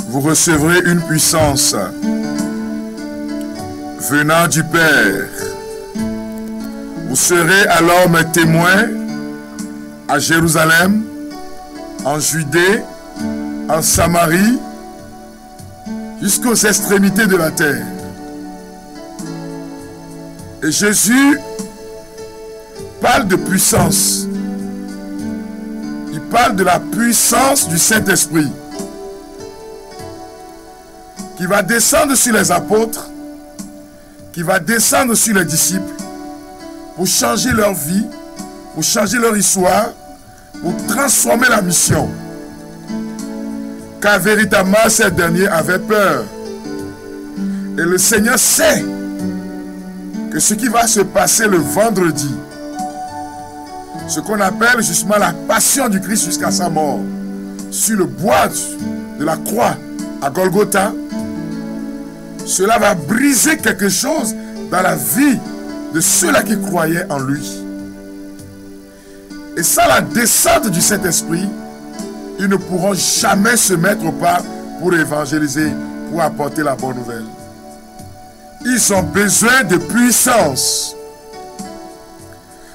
vous recevrez une puissance venant du Père. Vous serez alors mes témoins à Jérusalem, en Judée, en Samarie, jusqu'aux extrémités de la terre. Et Jésus parle de puissance. Il parle de la puissance du Saint-Esprit qui va descendre sur les apôtres, qui va descendre sur les disciples pour changer leur vie, pour changer leur histoire, pour transformer la mission. Car véritablement ces derniers avaient peur. Et le Seigneur sait que ce qui va se passer le vendredi, ce qu'on appelle justement la passion du Christ jusqu'à sa mort, sur le bois de la croix à Golgotha, cela va briser quelque chose dans la vie de ceux-là qui croyaient en lui. Et sans la descente du Saint-Esprit, ils ne pourront jamais se mettre au pas pour évangéliser, pour apporter la bonne nouvelle. Ils ont besoin de puissance.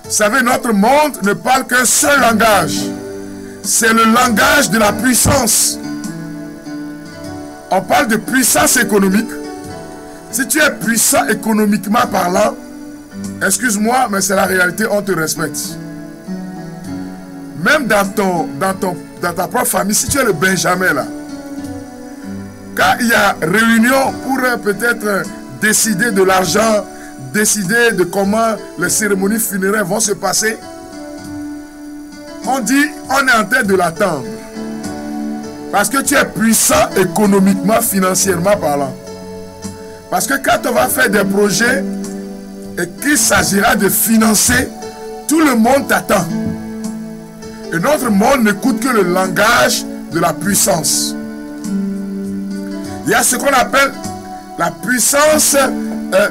Vous savez, notre monde ne parle qu'un seul langage. C'est le langage de la puissance. On parle de puissance économique. Si tu es puissant économiquement parlant, excuse-moi, mais c'est la réalité, on te respecte. Même dans ta propre famille, si tu es le Benjamin là, quand il y a réunion pour peut-être décider de l'argent, décider de comment les cérémonies funéraires vont se passer, on dit, on est en train de l'attendre. Parce que tu es puissant économiquement, financièrement parlant. Parce que quand on va faire des projets et qu'il s'agira de financer, tout le monde t'attend. Et notre monde n'écoute que le langage de la puissance. Il y a ce qu'on appelle la puissance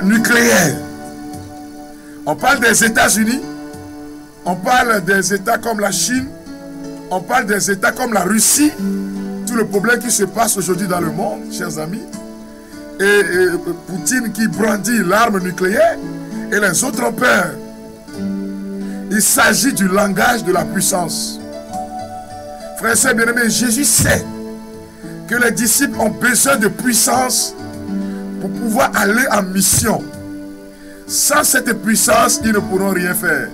nucléaire. On parle des États-Unis, on parle des États comme la Chine, on parle des États comme la Russie, tout le problème qui se passe aujourd'hui dans le monde, chers amis, et Poutine qui brandit l'arme nucléaire, et les autres ont peur. Il s'agit du langage de la puissance. Frères et sœurs bien-aimés, Jésus sait que les disciples ont besoin de puissance pour pouvoir aller en mission. Sans cette puissance, ils ne pourront rien faire.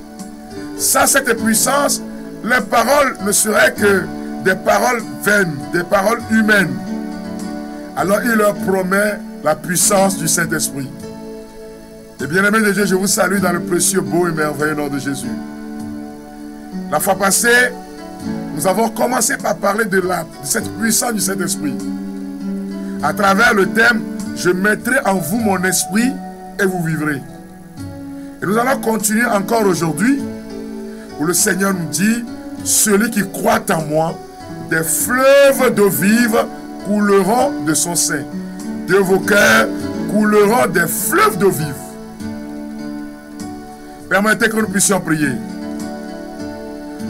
Sans cette puissance, les paroles ne seraient que des paroles vaines, des paroles humaines. Alors il leur promet la puissance du Saint-Esprit. Et bien-aimés de Dieu, je vous salue dans le précieux, beau et merveilleux nom de Jésus. La fois passée, nous avons commencé par parler de cette puissance du Saint-Esprit. À travers le thème, je mettrai en vous mon esprit et vous vivrez. Et nous allons continuer encore aujourd'hui, où le Seigneur nous dit, celui qui croit en moi, des fleuves d'eau vive couleront de son sein. De vos cœurs couleront des fleuves d'eau vive. Permettez que nous puissions prier.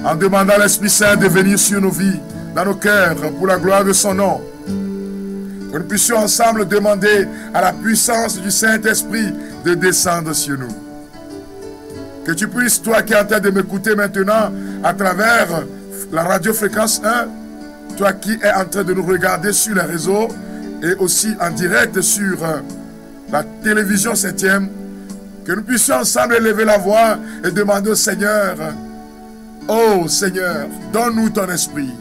En demandant à l'Esprit Saint de venir sur nos vies, dans nos cœurs, pour la gloire de son nom. Que nous puissions ensemble demander à la puissance du Saint-Esprit de descendre sur nous. Que tu puisses, toi qui es en train de m'écouter maintenant, à travers la radio fréquence 1, toi qui es en train de nous regarder sur les réseaux, et aussi en direct sur la télévision 7e, que nous puissions ensemble élever la voix et demander au Seigneur, oh Seigneur, donne-nous ton esprit.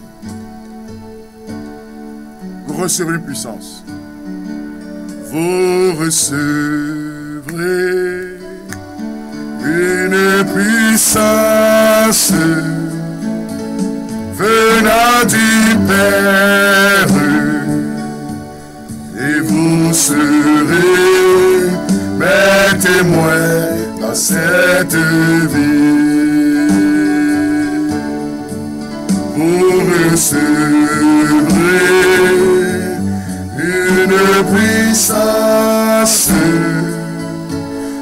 Vous recevrez une puissance. Vous recevrez une puissance venant du Père, et vous serez mes témoins dans cette vie. Vous recevrez une puissance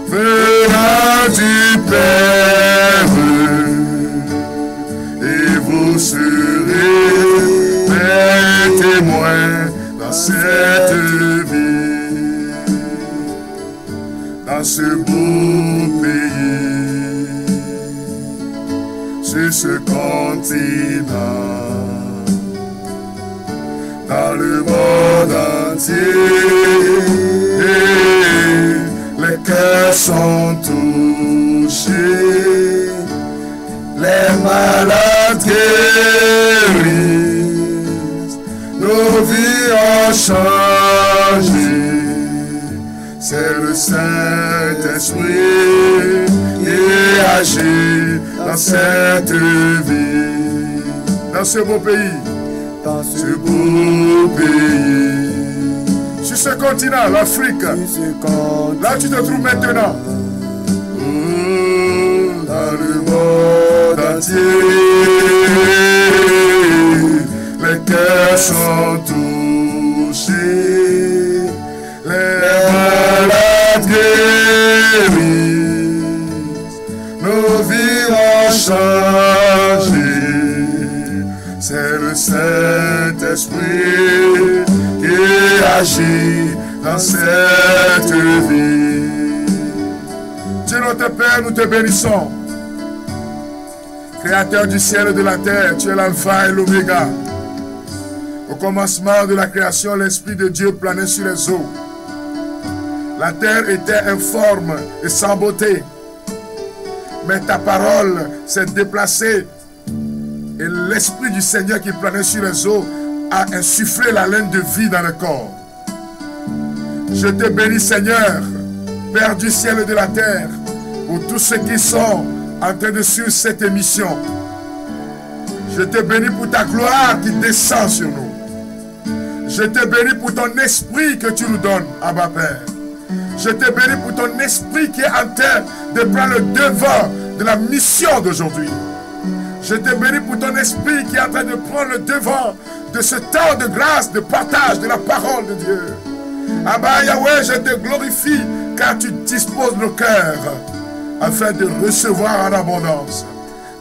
venant du Père, et vous serez mes témoins dans cette vie, dans ce beau pays, sur ce continent, dans le monde entier, les cœurs sont touchés, les malades guérissent, nos vies ont changé. C'est le Saint-Esprit qui agit dans cette vie, dans ce beau pays, dans ce beau pays, sur ce continent, l'Afrique, là tu te trouves maintenant, dans le monde entier, les cœurs sont touchés, les malades guérissent, nos vies ont changé. C'est le Saint-Esprit qui agit dans cette vie. Dieu notre Père, nous te bénissons. Créateur du ciel et de la terre, tu es l'alpha et l'oméga. Au commencement de la création, l'Esprit de Dieu planait sur les eaux. La terre était informe et sans beauté. Mais ta parole s'est déplacée et l'Esprit du Seigneur qui planait sur les eaux a insufflé la laine de vie dans le corps. Je te bénis, Seigneur, Père du ciel et de la terre, pour tous ceux qui sont en train de suivre cette émission. Je te bénis pour ta gloire qui descend sur nous. Je te bénis pour ton esprit que tu nous donnes, Abba Père. Je te bénis pour ton esprit qui est en train de prendre le devant de la mission d'aujourd'hui. Je te bénis pour ton esprit qui est en train de prendre le devant de ce temps de grâce, de partage de la parole de Dieu. Abba Yahweh, je te glorifie car tu disposes nos cœurs afin de recevoir en abondance.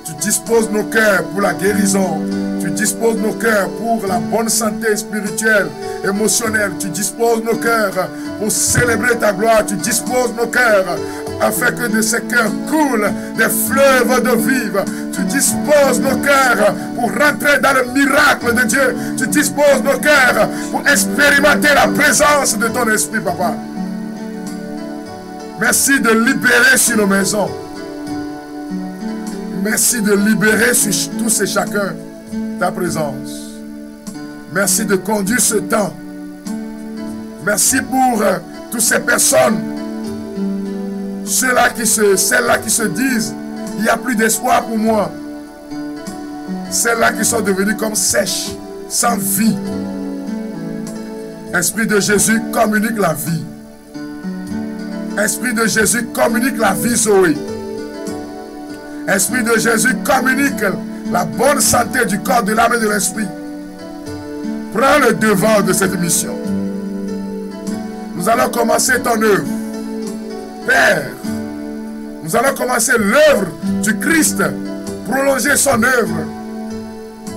Tu disposes nos cœurs pour la guérison. Tu disposes nos cœurs pour la bonne santé spirituelle, émotionnelle. Tu disposes nos cœurs pour célébrer ta gloire. Tu disposes nos cœurs afin que de ces cœurs coulent des fleuves d'eau vive. Tu disposes nos cœurs pour rentrer dans le miracle de Dieu. Tu disposes nos cœurs pour expérimenter la présence de ton esprit, Papa. Merci de libérer sur nos maisons. Merci de libérer sur tous et chacun ta présence. Merci de conduire ce temps. Merci pour toutes ces personnes, celles-là qui se disent, il n'y a plus d'espoir pour moi. Celles-là qui sont devenues comme sèches, sans vie. Esprit de Jésus, communique la vie. Esprit de Jésus, communique la vie, Zoé. Esprit de Jésus, communique la bonne santé du corps, de l'âme et de l'esprit. Prends le devant de cette mission. Nous allons commencer ton œuvre. Père, nous allons commencer l'œuvre du Christ, prolonger son œuvre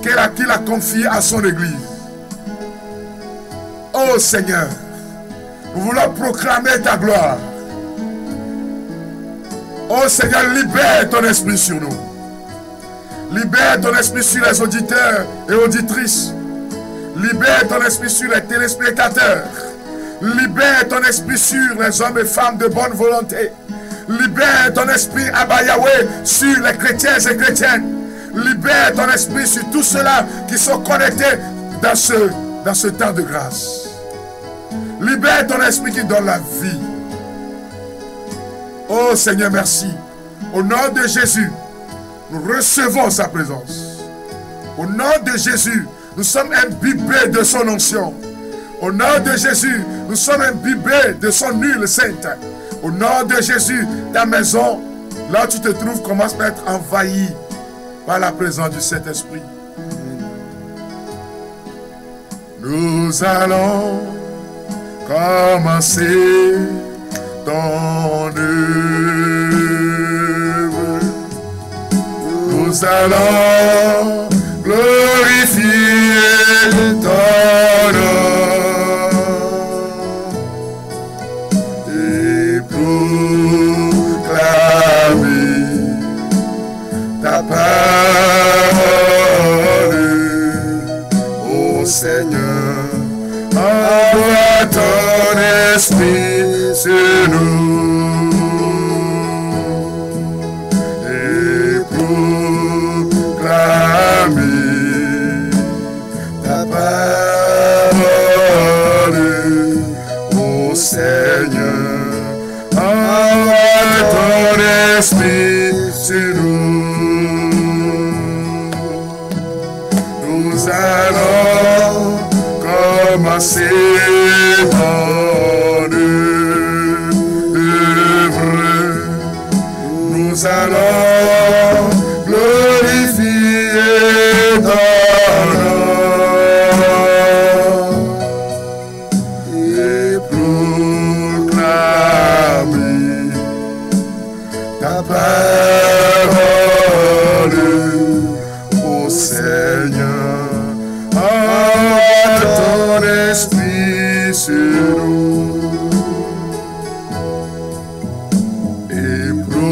qu'il a confiée à son Église. Oh Seigneur, nous voulons proclamer ta gloire. Oh Seigneur, libère ton esprit sur nous. Libère ton esprit sur les auditeurs et auditrices. Libère ton esprit sur les téléspectateurs. Libère ton esprit sur les hommes et femmes de bonne volonté. Libère ton esprit, Abba Yahweh, sur les chrétiens et chrétiennes. Libère ton esprit sur tous ceux-là qui sont connectés dans ce temps de grâce. Libère ton esprit qui donne la vie. Oh Seigneur, merci. Au nom de Jésus, nous recevons sa présence. Au nom de Jésus, nous sommes imbibés de son onction. Au nom de Jésus, nous sommes imbibés de son huile sainte. Au nom de Jésus, ta maison, là où tu te trouves, commence à être envahie par la présence du Saint-Esprit. Nous allons commencer ton œuvre. Nous allons glorifier ton nom. esprit sur nous et proclamer ta parole, ô Seigneur. Envoie ton esprit sur nous. Nous allons commencer ton œuvre. Nous allons glorifier ton nom et proclamer ta parole, ô Seigneur. Envoie ton esprit sur nous et proclamer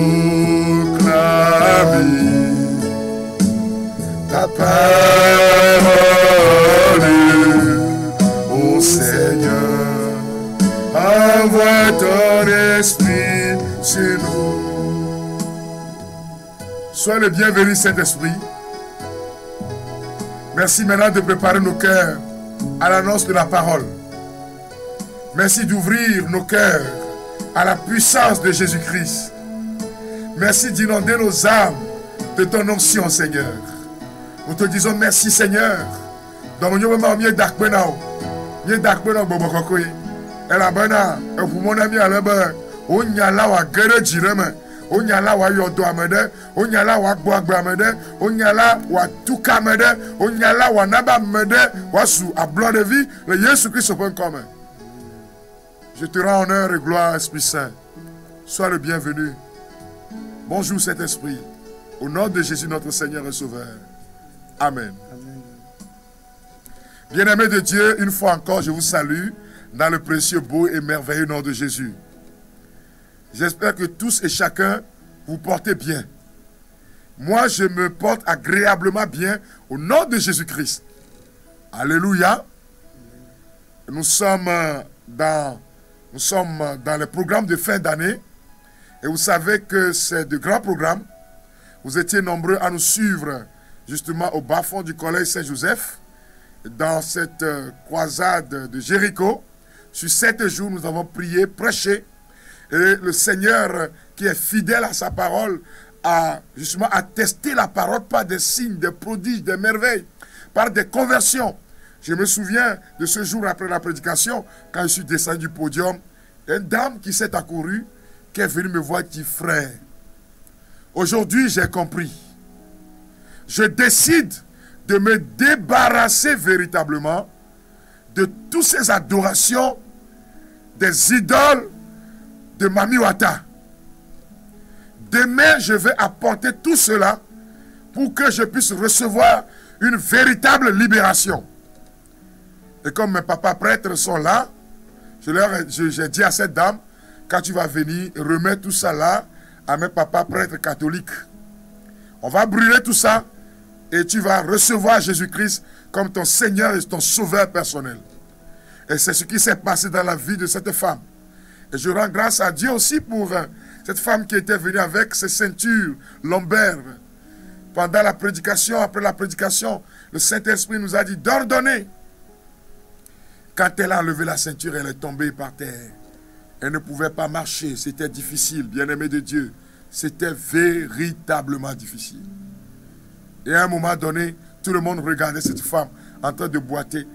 ta parole, ô Seigneur. Envoie ton esprit sur nous. Sois le bienvenu, Saint-Esprit. Merci maintenant de préparer nos cœurs à l'annonce de la parole. Merci d'ouvrir nos cœurs à la puissance de Jésus-Christ. Merci d'inonder nos âmes de ton onction, Seigneur. Nous te disons merci, Seigneur. Dans mon nom, mieux d'Akbenao. Mieux d'Akbenao, Bobokokoye. Et la bonne, et pour mon ami à l'heure, on y a là, à guerre, jireme. On y a là, à yodo amede. On y a là, à boagba amede. On y a là, à touka amede. On y a là, à naba amede. À sous, à blanc de vie. Le Jésus-Christ au point commun. Je te rends honneur et gloire, Esprit Saint. Sois le bienvenu. Bonjour, Saint-Esprit. Au nom de Jésus, notre Seigneur et Sauveur. Amen. Bien-aimés de Dieu, une fois encore, je vous salue dans le précieux, beau et merveilleux nom de Jésus. J'espère que tous et chacun vous portez bien. Moi, je me porte agréablement bien au nom de Jésus-Christ. Alléluia. Nous sommes dans le programme de fin d'année. Et vous savez que c'est de grands programmes. Vous étiez nombreux à nous suivre justement au bas-fond du collège Saint-Joseph, dans cette croisade de Jéricho. Sur 7 jours, nous avons prié, prêché. Et le Seigneur, qui est fidèle à sa parole, a justement attesté la parole par des signes, des prodiges, des merveilles, par des conversions. Je me souviens de ce jour après la prédication, quand je suis descendu du podium, une dame qui s'est accourue, qui est venue me voir et dit, frère, aujourd'hui j'ai compris. Je décide de me débarrasser véritablement de toutes ces adorations des idoles de Mami Wata. Demain, je vais apporter tout cela pour que je puisse recevoir une véritable libération. Et comme mes papas prêtres sont là, j'ai dit à cette dame, quand tu vas venir, remets tout ça là à mes papas prêtres catholiques. On va brûler tout ça et tu vas recevoir Jésus-Christ comme ton Seigneur et ton Sauveur personnel. Et c'est ce qui s'est passé dans la vie de cette femme. Et je rends grâce à Dieu aussi pour cette femme qui était venue avec ses ceintures lombaires. Pendant la prédication, après la prédication, le Saint-Esprit nous a dit d'ordonner. Quand elle a enlevé la ceinture, elle est tombée par terre. Elle ne pouvait pas marcher, c'était difficile, bien-aimé de Dieu. C'était véritablement difficile. Et à un moment donné, tout le monde regardait cette femme en train de boiter.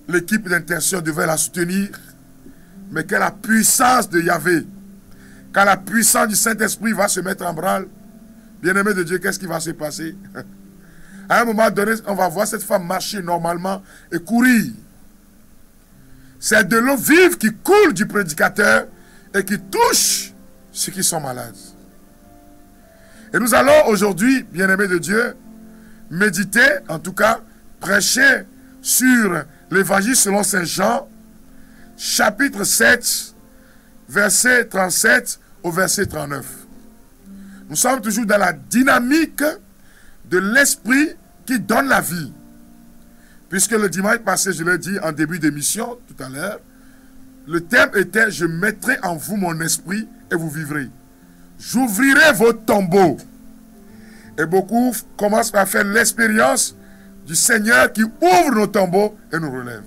L'équipe d'intercession devait la soutenir. Mais que la puissance de Yahvé, quand la puissance du Saint-Esprit va se mettre en branle, bien-aimé de Dieu, qu'est-ce qui va se passer? À un moment donné, on va voir cette femme marcher normalement et courir. C'est de l'eau vive qui coule du prédicateur et qui touche ceux qui sont malades. Et nous allons aujourd'hui, bien-aimés de Dieu, méditer, en tout cas, prêcher sur l'évangile selon Saint Jean, chapitre 7, verset 37 au verset 39. Nous sommes toujours dans la dynamique de l'esprit qui donne la vie. Puisque le dimanche passé, je l'ai dit en début d'émission, tout à l'heure, le thème était « Je mettrai en vous mon esprit et vous vivrez ». J'ouvrirai vos tombeaux. Et beaucoup commencent à faire l'expérience du Seigneur qui ouvre nos tombeaux et nous relève.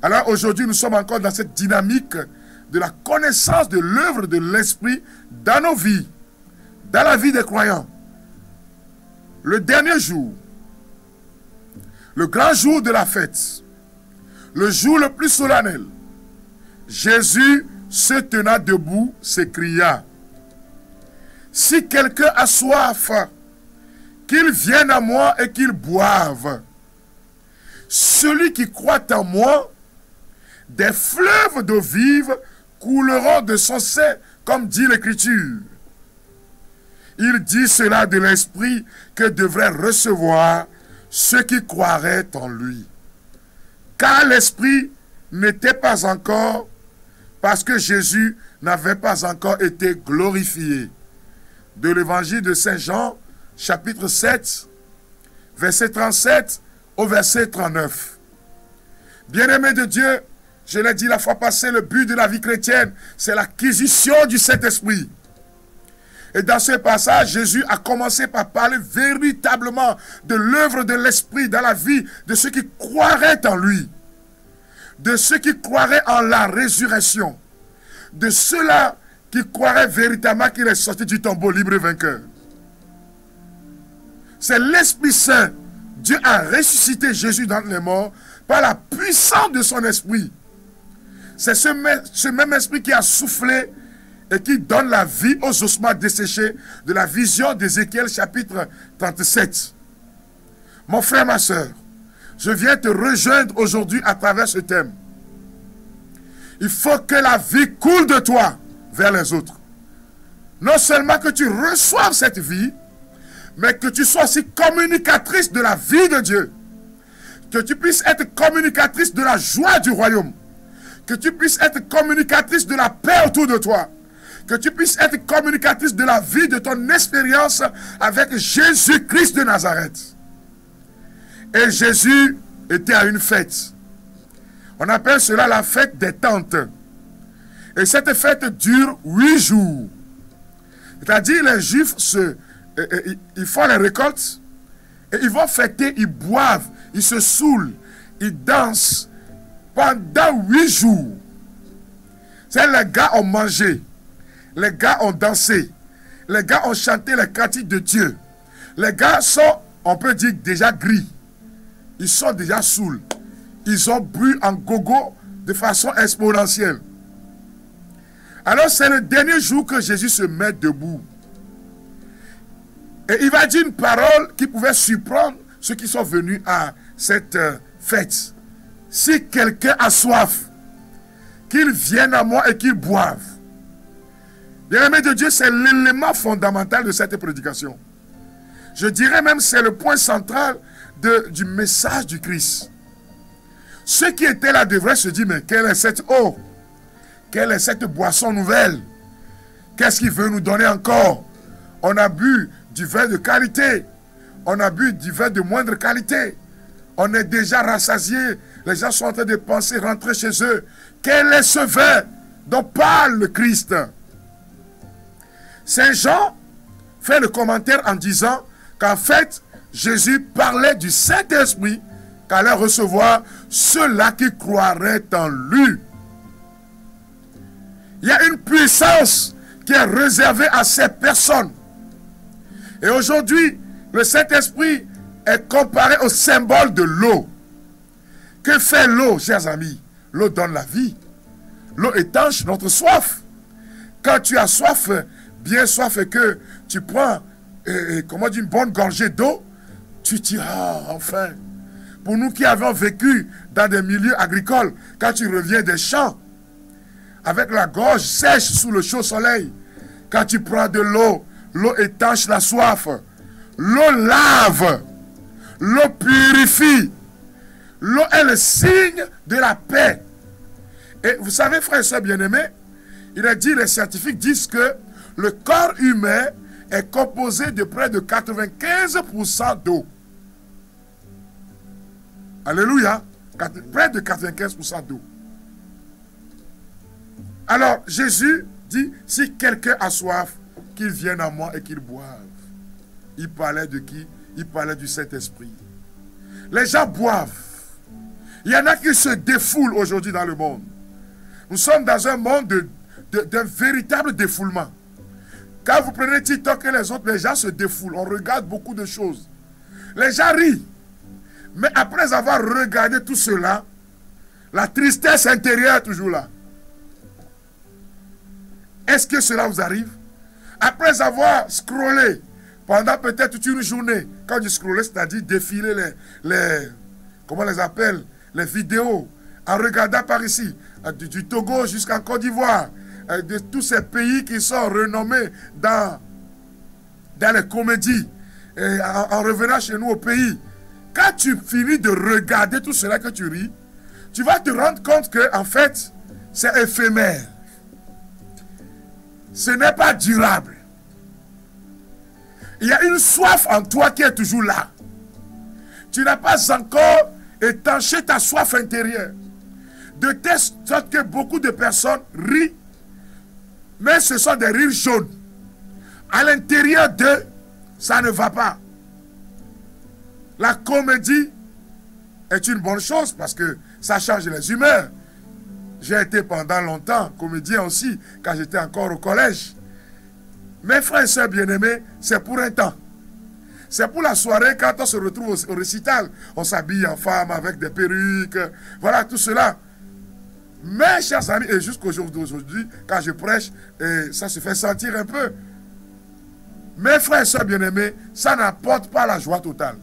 Alors aujourd'hui, nous sommes encore dans cette dynamique de la connaissance de l'œuvre de l'Esprit dans nos vies, dans la vie des croyants. Le dernier jour, le grand jour de la fête, le jour le plus solennel, Jésus, se tenant debout, s'écria: si quelqu'un a soif, qu'il vienne à moi et qu'il boive. Celui qui croit en moi, des fleuves d'eau vive couleront de son sein, comme dit l'Écriture. Il dit cela de l'Esprit que devraient recevoir ceux qui croiraient en lui. Car l'Esprit n'était pas encore, parce que Jésus n'avait pas encore été glorifié. De l'évangile de Saint Jean, chapitre 7, verset 37 au verset 39. Bien-aimés de Dieu, je l'ai dit la fois passée, le but de la vie chrétienne, c'est l'acquisition du Saint-Esprit. Et dans ce passage, Jésus a commencé par parler véritablement de l'œuvre de l'Esprit dans la vie de ceux qui croiraient en lui, de ceux qui croiraient en la résurrection, de ceux-là qui croiraient véritablement qu'il est sorti du tombeau libre et vainqueur. C'est l'Esprit Saint. Dieu a ressuscité Jésus dans les morts par la puissance de son Esprit. C'est ce même Esprit qui a soufflé et qui donne la vie aux ossements desséchés de la vision d'Ézéchiel chapitre 37. Mon frère, ma soeur, je viens te rejoindre aujourd'hui à travers ce thème. Il faut que la vie coule de toi vers les autres. Non seulement que tu reçoives cette vie, mais que tu sois aussi communicatrice de la vie de Dieu. Que tu puisses être communicatrice de la joie du royaume. Que tu puisses être communicatrice de la paix autour de toi. Que tu puisses être communicatrice de la vie, de ton expérience avec Jésus-Christ de Nazareth. Et Jésus était à une fête. On appelle cela la fête des tentes. Et cette fête dure 8 jours. C'est-à-dire les Juifs ils font les récoltes et ils vont fêter, ils boivent, ils se saoulent, ils dansent pendant 8 jours. C'est les gars ont mangé, les gars ont dansé, les gars ont chanté les cantiques de Dieu. Les gars sont, on peut dire, déjà gris. Ils sont déjà saouls. Ils ont bu en gogo de façon exponentielle. Alors c'est le dernier jour que Jésus se met debout. Et il va dire une parole qui pouvait surprendre ceux qui sont venus à cette fête. Si quelqu'un a soif, qu'il vienne à moi et qu'il boive. Bien-aimé de Dieu, c'est l'élément fondamental de cette prédication. Je dirais même c'est le point central du message du Christ. Ceux qui étaient là devraient se dire, mais quelle est cette eau? Quelle est cette boisson nouvelle? Qu'est-ce qu'il veut nous donner encore? On a bu du vin de qualité. On a bu du vin de moindre qualité. On est déjà rassasié. Les gens sont en train de penser rentrer chez eux. Quel est ce vin dont parle le Christ? Saint Jean fait le commentaire en disant qu'en fait, Jésus parlait du Saint-Esprit qu'allaient recevoir ceux-là qui croiraient en lui. Il y a une puissance qui est réservée à ces personnes. Et aujourd'hui, le Saint-Esprit est comparé au symbole de l'eau. Que fait l'eau, chers amis? L'eau donne la vie. L'eau étanche notre soif. Quand tu as soif, bien soif, et que tu prends une bonne gorgée d'eau, tu te dis, ah, enfin. Pour nous qui avons vécu dans des milieux agricoles, quand tu reviens des champs, avec la gorge sèche sous le chaud soleil, quand tu prends de l'eau, l'eau étanche la soif, l'eau lave, l'eau purifie, l'eau est le signe de la paix. Et vous savez, frères et sœurs bien-aimés, il est dit, les scientifiques disent que le corps humain est composé de près de 95% d'eau. Alléluia, près de 95% d'eau. Alors, Jésus dit, si quelqu'un a soif, qu'il vienne à moi et qu'il boive. Il parlait de qui? Il parlait du Saint-Esprit. Les gens boivent. Il y en a qui se défoulent aujourd'hui dans le monde. Nous sommes dans un monde d'un véritable défoulement. Quand vous prenez TikTok et les autres, les gens se défoulent. On regarde beaucoup de choses. Les gens rient. Mais après avoir regardé tout cela, la tristesse intérieure est toujours là. Est-ce que cela vous arrive? Après avoir scrollé pendant peut-être toute une journée, quand je scrollais, c'est-à-dire défiler comment on les appelle, les vidéos, en regardant par ici, du Togo jusqu'en Côte d'Ivoire, de tous ces pays qui sont renommés dans les comédies, et en revenant chez nous au pays, quand tu finis de regarder tout cela que tu ris, tu vas te rendre compte que, en fait, c'est éphémère. Ce n'est pas durable. Il y a une soif en toi qui est toujours là. Tu n'as pas encore étanché ta soif intérieure. De telle sorte que beaucoup de personnes rient, mais ce sont des rires jaunes. À l'intérieur d'eux, ça ne va pas. La comédie est une bonne chose parce que ça change les humeurs. J'ai été pendant longtemps comédien aussi, quand j'étais encore au collège. Mes frères et sœurs bien-aimés, c'est pour un temps. C'est pour la soirée, quand on se retrouve au récital. On s'habille en femme avec des perruques, voilà tout cela. Mais, chers amis, et jusqu'au jour d'aujourd'hui, quand je prêche, ça se fait sentir un peu. Mes frères et sœurs bien-aimés, ça n'apporte pas la joie totale.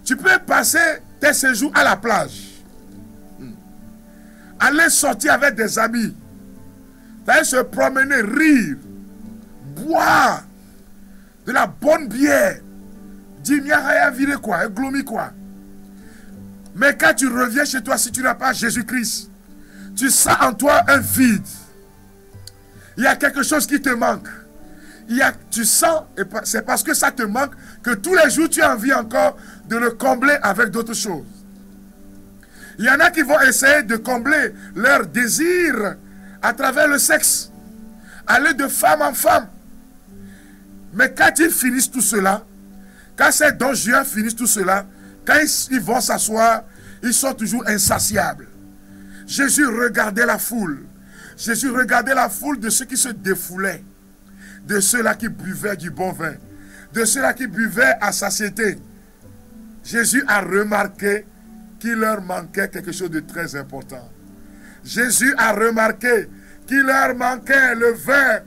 Tu peux passer tes séjours à la plage. Aller sortir avec des amis. Aller se promener, rire, boire de la bonne bière. Dire, rien viré quoi, un glomi quoi. Mais quand tu reviens chez toi, si tu n'as pas Jésus-Christ, tu sens en toi un vide. Il y a quelque chose qui te manque. Tu sens, et c'est parce que ça te manque, que tous les jours tu as envie encore de le combler avec d'autres choses. Il y en a qui vont essayer de combler leur désir à travers le sexe. Aller de femme en femme. Mais quand ils finissent tout cela, quand ces dons juifs finissent tout cela, quand ils vont s'asseoir, ils sont toujours insatiables. Jésus regardait la foule. Jésus regardait la foule de ceux qui se défoulaient. De ceux-là qui buvaient du bon vin. De ceux-là qui buvaient à satiété. Jésus a remarqué qu'il leur manquait quelque chose de très important. Jésus a remarqué qu'il leur manquait le vin.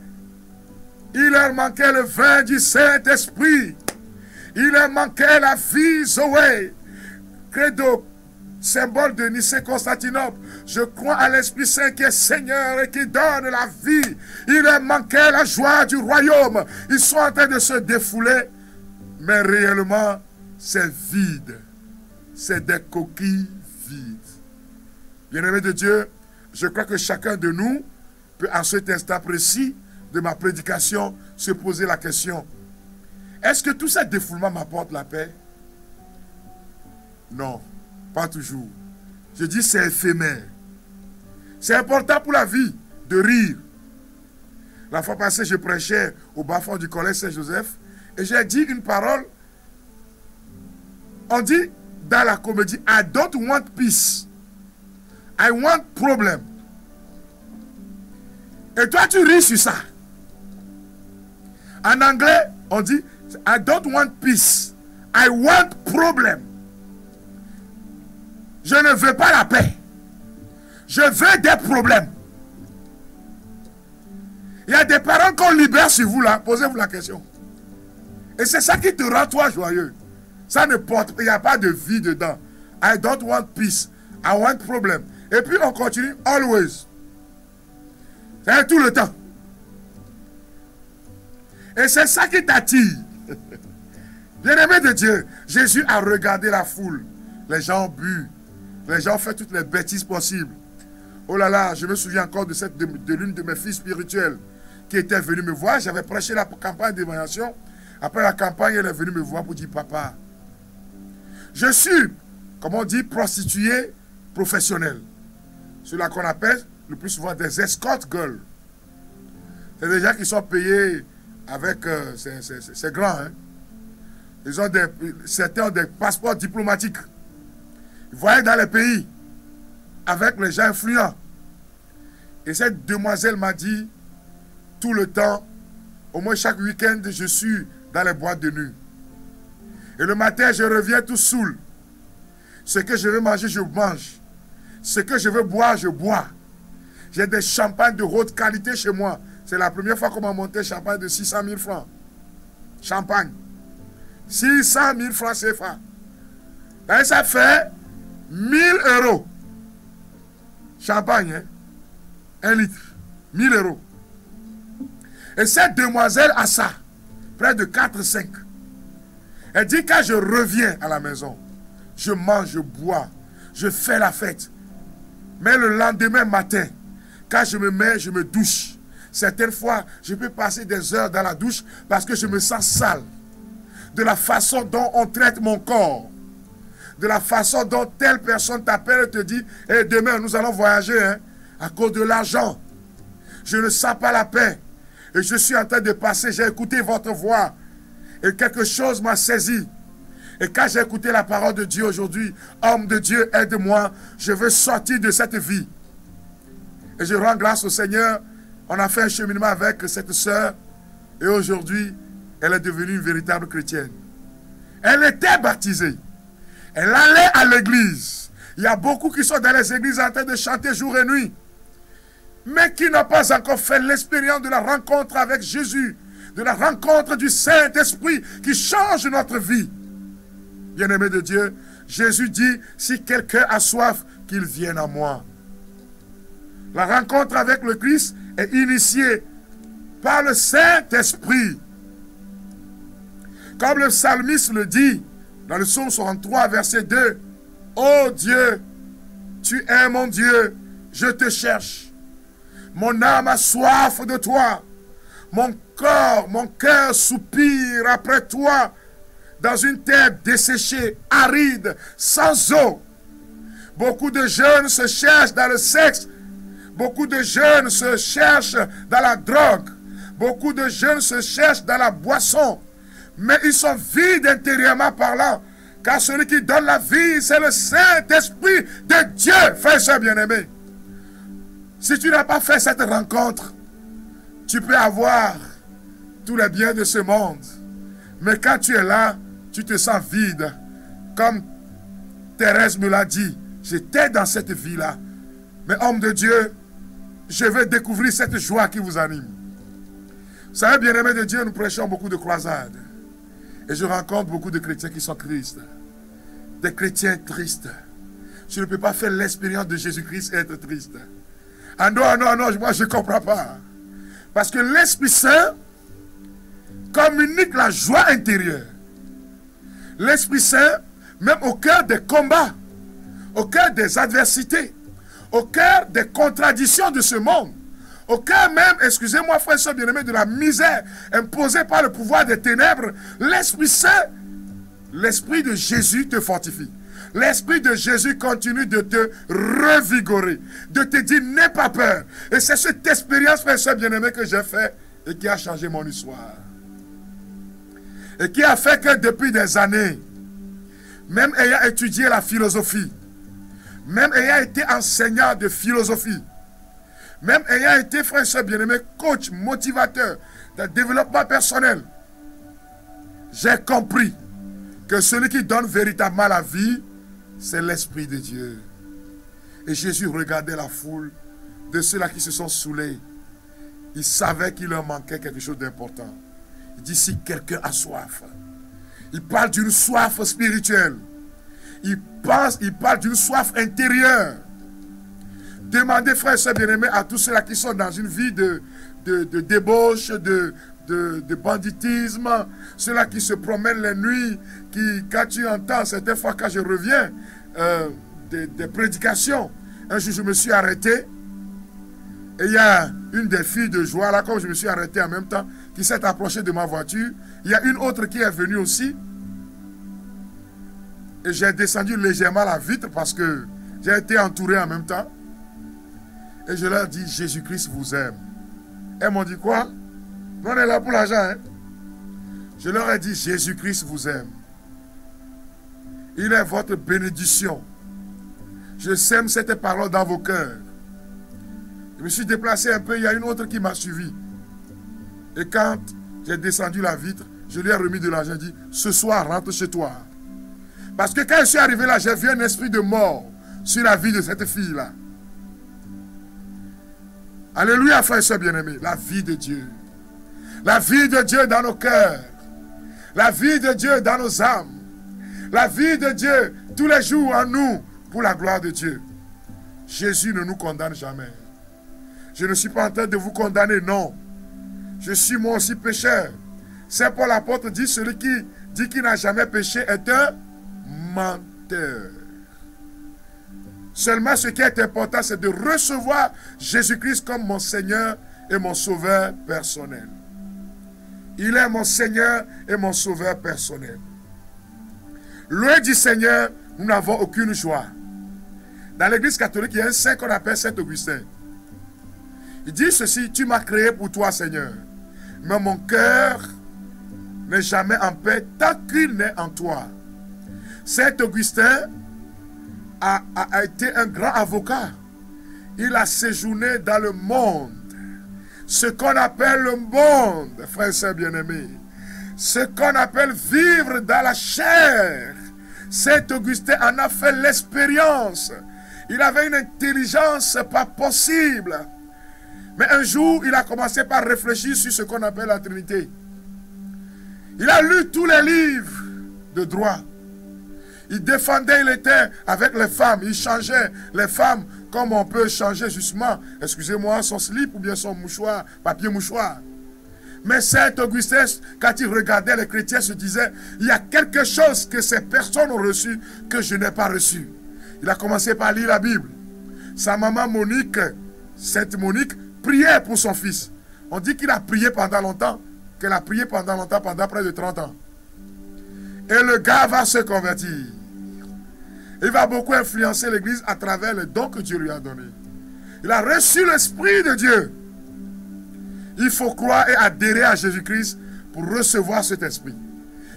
Il leur manquait le vin du Saint-Esprit. Il leur manquait la vie Zoé. Credo, symbole de Nicée-Constantinople. Je crois à l'Esprit Saint qui est Seigneur et qui donne la vie. Il leur manquait la joie du royaume. Ils sont en train de se défouler. Mais réellement, c'est vide. C'est des coquilles vides. Bien-aimés de Dieu, je crois que chacun de nous peut, en cet instant précis de ma prédication, se poser la question: est-ce que tout ce défoulement m'apporte la paix? Non, pas toujours. Je dis c'est éphémère. C'est important pour la vie de rire. La fois passée, je prêchais au bas-fond du collège Saint-Joseph et j'ai dit une parole. On dit dans la comédie, I don't want peace. I want problem. Et toi, tu ris sur ça. En anglais, on dit, I don't want peace. I want problem. Je ne veux pas la paix. Je veux des problèmes. Il y a des paroles qu'on libère sur vous là. Posez-vous la question. Et c'est ça qui te rend toi joyeux. Ça ne porte, il n'y a pas de vie dedans. I don't want peace. I want problem. Et puis on continue always. C'est tout le temps. Et c'est ça qui t'attire. Bien-aimé de Dieu, Jésus a regardé la foule. Les gens ont bu. Les gens ont fait toutes les bêtises possibles. Oh là là, je me souviens encore de l'une de mes filles spirituelles qui était venue me voir. J'avais prêché la campagne d'évaluation. Après la campagne, elle est venue me voir pour dire, papa, je suis, comme on dit, prostituée professionnelle. Cela qu'on appelle le plus souvent des escort girls. C'est des gens qui sont payés avec... c'est grand, hein. Ils ont certains ont des passeports diplomatiques. Ils voyagent dans les pays avec les gens influents. Et cette demoiselle m'a dit, tout le temps, au moins chaque week-end, je suis dans les boîtes de nuit. Et le matin, je reviens tout saoul. Ce que je veux manger, je mange. Ce que je veux boire, je bois. J'ai des champagnes de haute qualité chez moi. C'est la première fois qu'on m'a monté champagne de 600 000 francs. Champagne. 600 000 francs CFA. Et ça fait 1000 euros. Champagne, hein? 1 litre. 1000 euros. Et cette demoiselle a ça. Près de 4-5. Elle dit quand je reviens à la maison, je mange, je bois, je fais la fête. Mais le lendemain matin, quand je me mets, je me douche. Certaines fois, je peux passer des heures dans la douche parce que je me sens sale. De la façon dont on traite mon corps. De la façon dont telle personne t'appelle et te dit hey, demain nous allons voyager hein, à cause de l'argent. Je ne sens pas la paix. Et je suis en train de passer, j'ai écouté votre voix. Et quelque chose m'a saisi. Et quand j'ai écouté la parole de Dieu aujourd'hui, homme de Dieu, aide-moi, je veux sortir de cette vie. Et je rends grâce au Seigneur. On a fait un cheminement avec cette sœur. Et aujourd'hui, elle est devenue une véritable chrétienne. Elle était baptisée. Elle allait à l'église. Il y a beaucoup qui sont dans les églises en train de chanter jour et nuit. Mais qui n'ont pas encore fait l'expérience de la rencontre avec Jésus. De la rencontre du Saint-Esprit qui change notre vie. Bien-aimé de Dieu, Jésus dit, si quelqu'un a soif, qu'il vienne à moi. La rencontre avec le Christ est initiée par le Saint-Esprit. Comme le psalmiste le dit, dans le psaume 63, verset 2, « Ô Dieu, tu es mon Dieu, je te cherche. Mon âme a soif de toi. Mon corps, mon cœur soupire après toi dans une terre desséchée, aride, sans eau. » Beaucoup de jeunes se cherchent dans le sexe. Beaucoup de jeunes se cherchent dans la drogue. Beaucoup de jeunes se cherchent dans la boisson. Mais ils sont vides intérieurement parlant. Car celui qui donne la vie, c'est le Saint-Esprit de Dieu, frère et soeur bien-aimé. Si tu n'as pas fait cette rencontre, tu peux avoir tous les biens de ce monde. Mais quand tu es là, tu te sens vide. Comme Thérèse me l'a dit, j'étais dans cette vie-là. Mais homme de Dieu, je veux découvrir cette joie qui vous anime. Vous savez, bien-aimés de Dieu, nous prêchons beaucoup de croisades. Et je rencontre beaucoup de chrétiens qui sont tristes. Des chrétiens tristes. Je ne peux pas faire l'expérience de Jésus-Christ et être triste. Ah non, non, non, moi je ne comprends pas. Parce que l'Esprit Saint communique la joie intérieure. L'Esprit Saint, même au cœur des combats, au cœur des adversités, au cœur des contradictions de ce monde, au cœur même, excusez-moi frère et soeur bien-aimés, de la misère imposée par le pouvoir des ténèbres, l'Esprit Saint, l'Esprit de Jésus te fortifie. L'Esprit de Jésus continue de te revigorer, de te dire n'aie pas peur. Et c'est cette expérience, frère et soeur bien-aimés, que j'ai fait et qui a changé mon histoire. Et qui a fait que depuis des années, même ayant étudié la philosophie, même ayant été enseignant de philosophie, même ayant été, frère et soeur bien-aimé, coach, motivateur de développement personnel, j'ai compris que celui qui donne véritablement la vie, c'est l'Esprit de Dieu. Et Jésus regardait la foule de ceux-là qui se sont saoulés. Il savait qu'il leur manquait quelque chose d'important. Il dit, si quelqu'un a soif, il parle d'une soif spirituelle. Il parle d'une soif intérieure. Demandez, frères et sœurs bien-aimés, à tous ceux-là qui sont dans une vie de débauche, de banditisme, ceux-là qui se promènent les nuits, qui, quand tu entends, certaines fois quand je reviens, des prédications, un jour je me suis arrêté, et il y a une des filles de joie, là, comme je me suis arrêté en même temps, qui s'est approchée de ma voiture, il y a une autre qui est venue aussi, et j'ai descendu légèrement la vitre parce que j'ai été entouré en même temps. Et je leur dis, Jésus-Christ vous aime. Elles m'ont dit quoi? On est là pour l'argent. Hein? Je leur ai dit, Jésus-Christ vous aime. Il est votre bénédiction. Je sème cette parole dans vos cœurs. Je me suis déplacé un peu, il y a une autre qui m'a suivi. Et quand j'ai descendu la vitre, je lui ai remis de l'argent, j'ai dit, ce soir, rentre chez toi. Parce que quand je suis arrivé là, j'ai vu un esprit de mort sur la vie de cette fille-là. Alléluia, frères et sœurs bien-aimés. La vie de Dieu. La vie de Dieu dans nos cœurs. La vie de Dieu dans nos âmes. La vie de Dieu tous les jours en nous pour la gloire de Dieu. Jésus ne nous condamne jamais. Je ne suis pas en train de vous condamner, non. Je suis moi aussi pécheur. Saint Paul l'apôtre dit, celui qui dit qu'il n'a jamais péché est un menteur. Seulement ce qui est important, c'est de recevoir Jésus-Christ comme mon Seigneur et mon Sauveur personnel. Il est mon Seigneur et mon Sauveur personnel. Loin du Seigneur, nous n'avons aucune joie. Dans l'église catholique, il y a un saint qu'on appelle Saint Augustin. Il dit ceci, tu m'as créé pour toi, Seigneur. Mais mon cœur n'est jamais en paix tant qu'il n'est en toi. Saint Augustin a été un grand avocat. Il a séjourné dans le monde. Ce qu'on appelle le monde, frères et sœurs bien-aimés. Ce qu'on appelle vivre dans la chair. Saint Augustin en a fait l'expérience. Il avait une intelligence pas possible. Mais un jour, il a commencé par réfléchir sur ce qu'on appelle la Trinité. Il a lu tous les livres de droit. Il défendait, il était avec les femmes. Il changeait les femmes comme on peut changer justement, excusez-moi, son slip ou bien son mouchoir, papier mouchoir. Mais Saint Augustin, quand il regardait les chrétiens, se disait, il y a quelque chose que ces personnes ont reçu que je n'ai pas reçu. Il a commencé par lire la Bible. Sa maman Monique, Sainte Monique, priait pour son fils. On dit qu'il a prié pendant longtemps, qu'elle a prié pendant longtemps, pendant près de 30 ans. Et le gars va se convertir. Il va beaucoup influencer l'église à travers les dons que Dieu lui a donnés. Il a reçu l'Esprit de Dieu. Il faut croire et adhérer à Jésus-Christ pour recevoir cet esprit.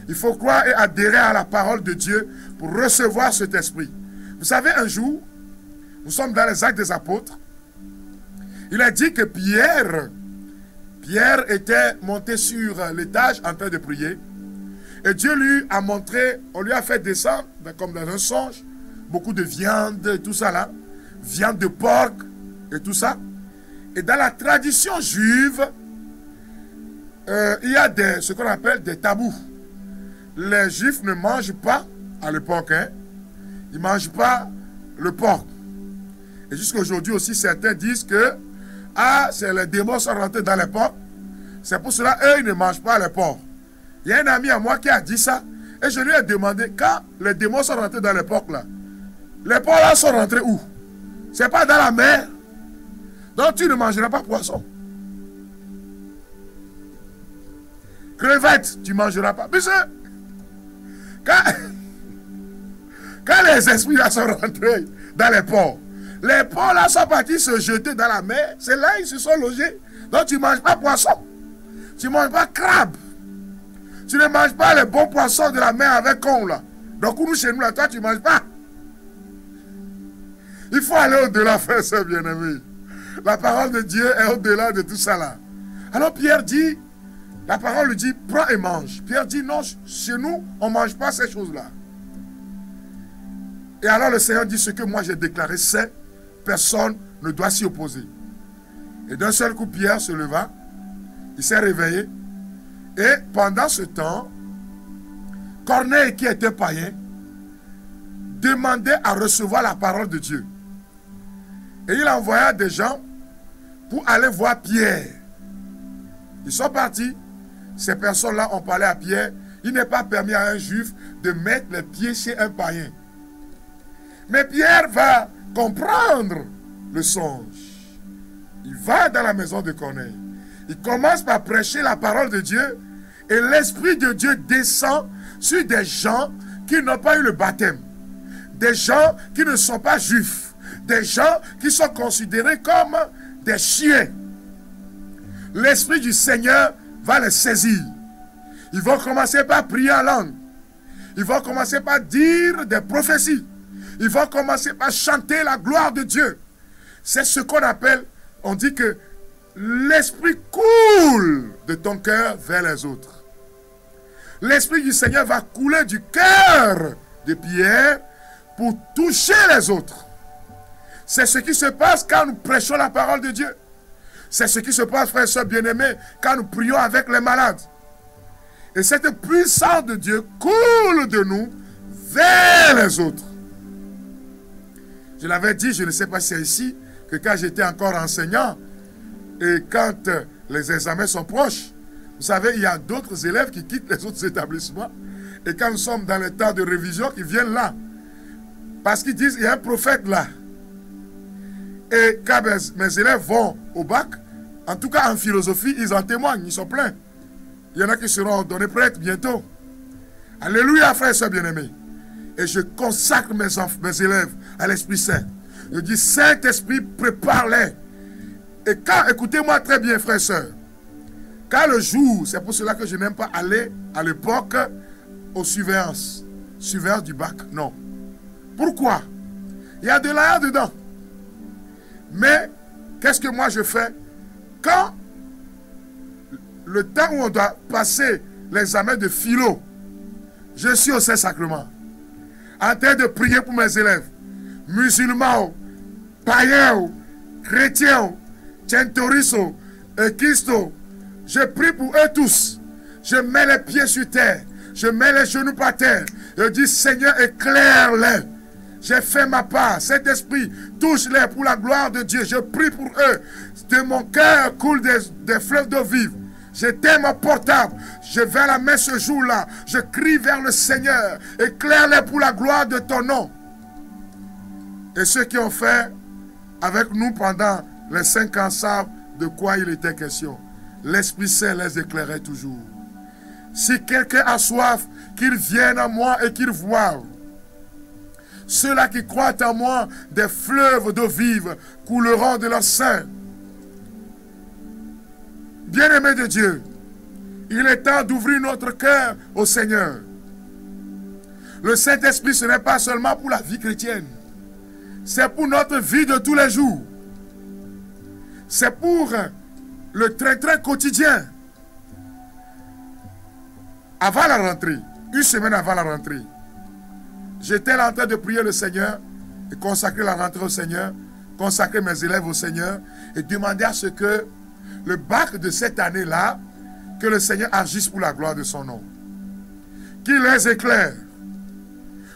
Il faut croire et adhérer à la parole de Dieu pour recevoir cet esprit. Vous savez, un jour, nous sommes dans les Actes des Apôtres. Il a dit que Pierre était monté sur l'étage en train de prier. Et Dieu lui a montré, on lui a fait descendre, comme dans un songe, beaucoup de viande et tout ça là. Viande de porc et tout ça. Et dans la tradition juive, il y a ce qu'on appelle des tabous. Les juifs ne mangent pas à l'époque, hein, ils ne mangent pas le porc. Et jusqu'à aujourd'hui aussi, certains disent que c'est les démons sont rentrés dans les porcs. C'est pour cela eux, ils ne mangent pas les porcs. Il y a un ami à moi qui a dit ça. Et je lui ai demandé, quand les démons sont rentrés dans les porcs là, les porcs là sont rentrés où? C'est pas dans la mer. Donc tu ne mangeras pas poisson. Crevettes, tu ne mangeras pas. Puisque quand les esprits là sont rentrés dans les porcs là sont partis se jeter dans la mer. C'est là ils se sont logés. Donc tu ne manges pas poisson. Tu ne manges pas crabe. Tu ne manges pas les bons poissons de la mer avec con là. Donc nous chez nous là, toi tu ne manges pas. Il faut aller au-delà, frère, c'est bien-aimé. La parole de Dieu est au-delà de tout ça là. Alors Pierre dit, la parole lui dit, prends et mange. Pierre dit, non, chez nous, on ne mange pas ces choses-là. Et alors le Seigneur dit, ce que moi j'ai déclaré, c'est, personne ne doit s'y opposer. Et d'un seul coup, Pierre se leva, il s'est réveillé, et pendant ce temps, Corneille, qui était païen, demandait à recevoir la parole de Dieu. Et il envoya des gens pour aller voir Pierre. Ils sont partis. Ces personnes-là ont parlé à Pierre. Il n'est pas permis à un juif de mettre les pieds chez un païen. Mais Pierre va comprendre le songe. Il va dans la maison de Corneille. Il commence par prêcher la parole de Dieu. Et l'Esprit de Dieu descend sur des gens qui n'ont pas eu le baptême. Des gens qui ne sont pas juifs. des gens qui sont considérés comme des chiens. L'Esprit du Seigneur va les saisir. Ils vont commencer par prier en langue. Ils vont commencer par dire des prophéties. Ils vont commencer par chanter la gloire de Dieu. C'est ce qu'on appelle, on dit que l'Esprit coule de ton cœur vers les autres. L'Esprit du Seigneur va couler du cœur de Pierre pour toucher les autres. C'est ce qui se passe quand nous prêchons la parole de Dieu. C'est ce qui se passe, frères et sœurs bien-aimés, quand nous prions avec les malades. Et cette puissance de Dieu coule de nous vers les autres. Je l'avais dit, je ne sais pas si c'est ici, que quand j'étais encore enseignant, et quand les examens sont proches, vous savez, il y a d'autres élèves qui quittent les autres établissements. Et quand nous sommes dans le temps de révision, ils viennent là. Parce qu'ils disent, il y a un prophète là. Et quand mes élèves vont au bac, en tout cas en philosophie, ils en témoignent, ils sont pleins. Il y en a qui seront ordonnés prêtres bientôt. Alléluia, frères et sœurs bien-aimés. Et je consacre mes élèves à l'Esprit Saint. Je dis, Saint-Esprit, prépare-les. Et quand, écoutez-moi très bien, frères et sœurs, quand le jour, c'est pour cela que je n'aime pas aller à l'époque aux surveillances du bac, non. Pourquoi? Il y a de l'air dedans. Mais, qu'est-ce que moi je fais? Quand le temps où on doit passer l'examen de philo, je suis au Saint-Sacrement, en train de prier pour mes élèves, musulmans, païens, chrétiens, Centoriso, Christo. Je prie pour eux tous. Je mets les pieds sur terre. Je mets les genoux par terre. Je dis, Seigneur, éclaire-les. J'ai fait ma part. Cet esprit, touche-les pour la gloire de Dieu. Je prie pour eux. De mon cœur coule des fleuves d'eau vive. J'éteins mon portable. Je vais à la messe ce jour-là. Je crie vers le Seigneur. Éclaire-les pour la gloire de ton nom. Et ceux qui ont fait avec nous pendant les 5 ans savent de quoi il était question. L'Esprit Saint les éclairait toujours. Si quelqu'un a soif, qu'il vienne à moi et qu'il voie. Ceux-là qui croient en moi, des fleuves d'eau vive couleront de leur sein. Bien-aimés de Dieu, il est temps d'ouvrir notre cœur au Seigneur. Le Saint-Esprit, ce n'est pas seulement pour la vie chrétienne. C'est pour notre vie de tous les jours. C'est pour le train-train quotidien. Avant la rentrée, une semaine avant la rentrée, j'étais là en train de prier le Seigneur et consacrer la rentrée au Seigneur, consacrer mes élèves au Seigneur et demander à ce que le bac de cette année-là, que le Seigneur agisse pour la gloire de son nom. Qu'il les éclaire.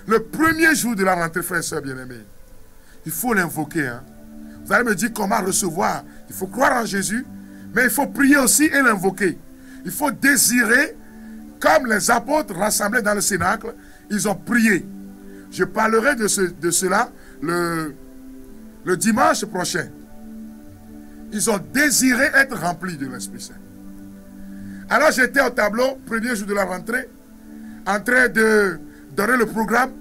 Le premier jour de la rentrée, frères et sœurs bien-aimés, il faut l'invoquer. Hein. Vous allez me dire comment recevoir. Il faut croire en Jésus, mais il faut prier aussi et l'invoquer. Il faut désirer, comme les apôtres rassemblés dans le cénacle, ils ont prié. Je parlerai de cela le dimanche prochain. Ils ont désiré être remplis de l'Esprit Saint. Alors j'étais au tableau, premier jour de la rentrée, en train de donner le programme.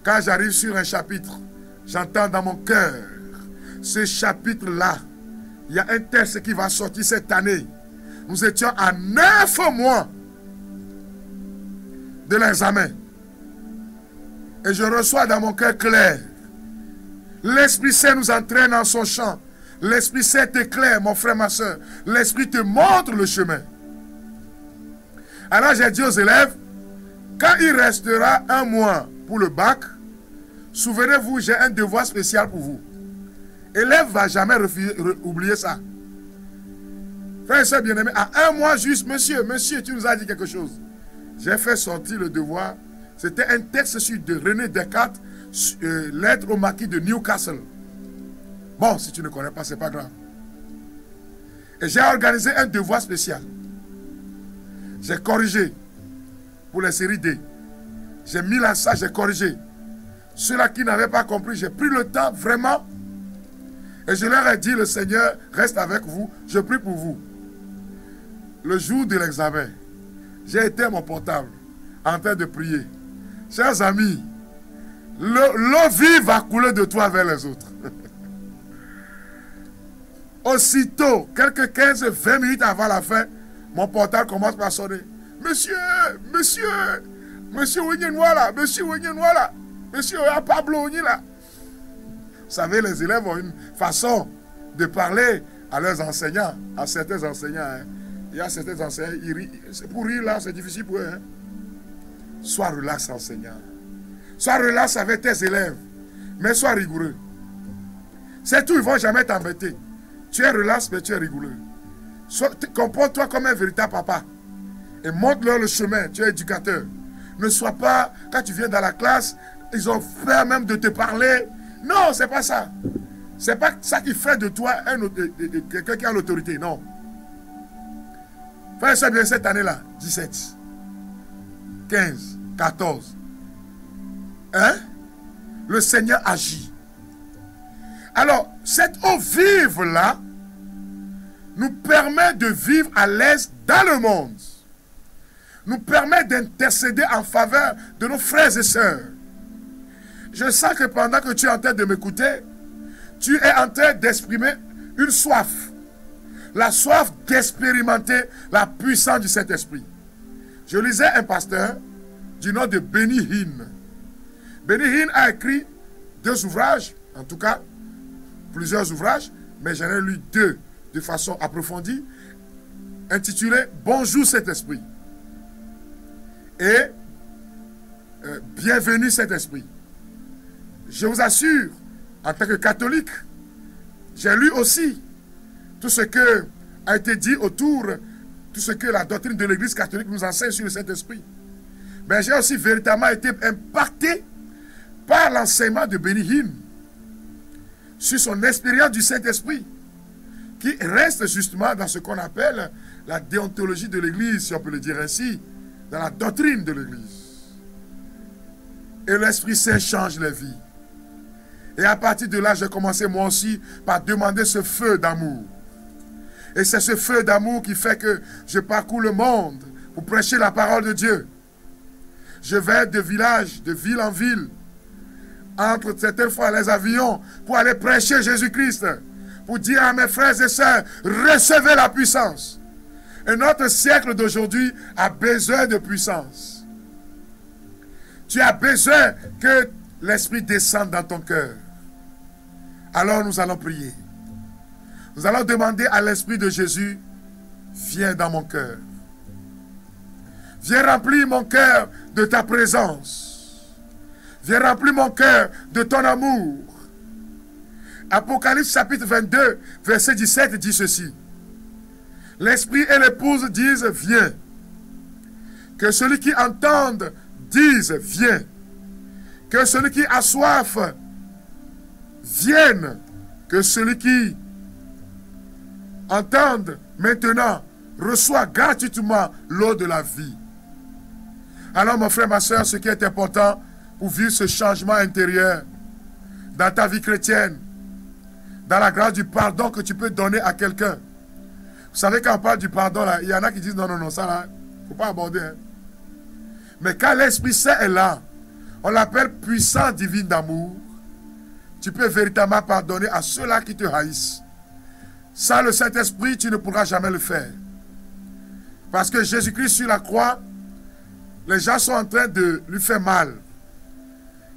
Quand j'arrive sur un chapitre, j'entends dans mon cœur, ce chapitre-là, il y a un texte qui va sortir cette année. Nous étions à 9 mois de l'examen. Et je reçois dans mon cœur clair. L'Esprit Saint nous entraîne dans son champ. L'Esprit Saint t'éclaire, mon frère, ma soeur. L'Esprit te montre le chemin. Alors j'ai dit aux élèves, quand il restera 1 mois pour le bac, souvenez-vous, j'ai un devoir spécial pour vous. Élève ne va jamais oublier ça. Frère et soeur bien-aimé, à 1 mois juste, monsieur, tu nous as dit quelque chose. J'ai fait sortir le devoir. C'était un texte de René Descartes, lettre au marquis de Newcastle. Bon, si tu ne connais pas, ce n'est pas grave. Et j'ai organisé un devoir spécial. J'ai corrigé pour les séries D. J'ai mis là ça, j'ai corrigé. Ceux-là qui n'avaient pas compris, j'ai pris le temps vraiment. Et je leur ai dit, le Seigneur reste avec vous, je prie pour vous. Le jour de l'examen, j'ai éteint mon portable en train de prier. Chers amis, l'eau vive va couler de toi vers les autres. Aussitôt, quelques 15-20 minutes avant la fin, mon portable commence par sonner. Monsieur, monsieur, monsieur Ouignoula, monsieur Ouignoula, monsieur Pablo Ouignoula. Vous savez, les élèves ont une façon de parler à leurs enseignants, à certains enseignants. Hein. Il y a certains enseignants, ils rient. Pour rire là, c'est difficile pour eux. Hein. Sois relax, enseignant. Sois relax avec tes élèves, mais sois rigoureux. C'est tout, ils ne vont jamais t'embêter. Tu es relax, mais tu es rigoureux. Comporte-toi comme un véritable papa. Et montre-leur le chemin. Tu es éducateur. Ne sois pas, quand tu viens dans la classe, ils ont peur même de te parler. Non, c'est pas ça. C'est pas ça qui fait de toi quelqu'un qui a l'autorité. Non. Fais ça bien cette année-là. 17, 15, 14. Hein? Le Seigneur agit. Alors, cette eau vive-là nous permet de vivre à l'aise dans le monde. Nous permet d'intercéder en faveur de nos frères et sœurs. Je sens que pendant que tu es en train de m'écouter, tu es en train d'exprimer une soif. La soif d'expérimenter la puissance du Saint-Esprit. Je lisais un pasteur du nom de Benny Hinn. Benny Hinn a écrit 2 ouvrages, en tout cas, plusieurs ouvrages, mais j'en ai lu 2 de façon approfondie, intitulés « Bonjour Saint-Esprit » et « Bienvenue Saint-Esprit ». Je vous assure, en tant que catholique, j'ai lu aussi tout ce qui a été dit autour, tout ce que la doctrine de l'Église catholique nous enseigne sur le Saint-Esprit. Mais j'ai aussi véritablement été impacté par l'enseignement de Benny Hinn sur son expérience du Saint-Esprit, qui reste justement dans ce qu'on appelle la déontologie de l'Église, si on peut le dire ainsi, dans la doctrine de l'Église. Et l'Esprit Saint change les vies. Et à partir de là, j'ai commencé moi aussi par demander ce feu d'amour. Et c'est ce feu d'amour qui fait que je parcours le monde pour prêcher la parole de Dieu. Je vais de village, de ville en ville, entre certaines fois les avions, pour aller prêcher Jésus-Christ, pour dire à mes frères et sœurs, recevez la puissance. Et notre siècle d'aujourd'hui a besoin de puissance. Tu as besoin que l'Esprit descende dans ton cœur. Alors nous allons prier. Nous allons demander à l'Esprit de Jésus, viens dans mon cœur. Viens remplir mon cœur de ta présence. Viens remplir mon cœur de ton amour. Apocalypse chapitre 22, verset 17 dit ceci. L'Esprit et l'épouse disent, viens. Que celui qui entende dise, viens. Que celui qui a soif vienne. Que celui qui entende maintenant reçoit gratuitement l'eau de la vie. Alors mon frère, ma soeur, ce qui est important pour vivre ce changement intérieur dans ta vie chrétienne, dans la grâce du pardon que tu peux donner à quelqu'un. Vous savez, quand on parle du pardon, là, il y en a qui disent non, non, non, ça là, il ne faut pas aborder. Hein. Mais quand l'Esprit Saint est là, on l'appelle puissance divine d'amour. Tu peux véritablement pardonner à ceux-là qui te haïssent. Sans le Saint-Esprit, tu ne pourras jamais le faire. Parce que Jésus-Christ sur la croix, les gens sont en train de lui faire mal.